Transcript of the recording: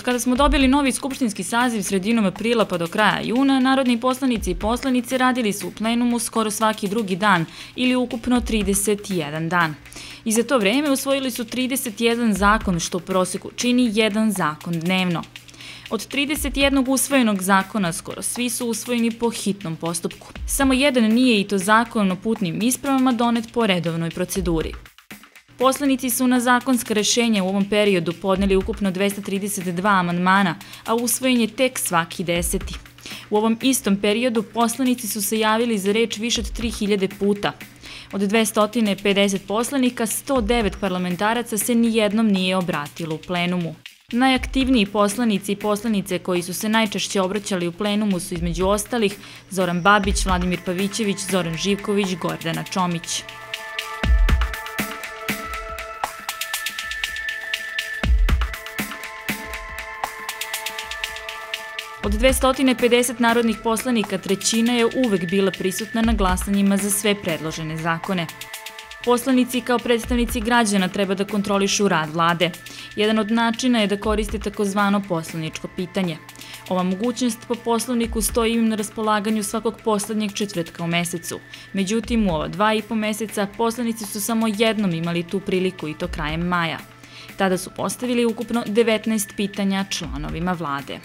Od kada smo dobili novi skupštinski saziv sredinom aprila pa do kraja juna, narodni poslanici i poslanice radili su u plenumu skoro svaki drugi dan ili ukupno 31 dan. I za to vreme usvojili su 31 zakon, što u proseku čini jedan zakon dnevno. Od 31 usvojenog zakona skoro svi su usvojeni po hitnom postupku. Samo jedan nije, i to zakon o putnim ispravama, donet po redovnoj proceduri. Poslanici su na zakonska rešenja u ovom periodu podneli ukupno 232 amandmana, a usvojen je tek svaki 10. U ovom istom periodu poslanici su se javili za reč više od 3000 puta. Od 250 poslanika, 109 parlamentaraca se nijednom nije obratilo u plenumu. Najaktivniji poslanici i poslanice koji su se najčešće obraćali u plenumu su između ostalih Zoran Babić, Vladimir Pavićević, Zoran Živković, Gordana Čomić. Od 250 narodnih poslanika trećina je uvek bila prisutna na glasanjima za sve predložene zakone. Poslanici kao predstavnici građana treba da kontrolišu rad vlade. Jedan od načina je da koriste takozvano poslaničko pitanje. Ova mogućnost po Poslovniku stoji im na raspolaganju svakog poslednjeg četvrtka u mesecu. Međutim, u ova 2,5 meseca poslanici su samo jednom imali tu priliku, i to krajem maja. Tada su postavili ukupno 19 pitanja članovima vlade.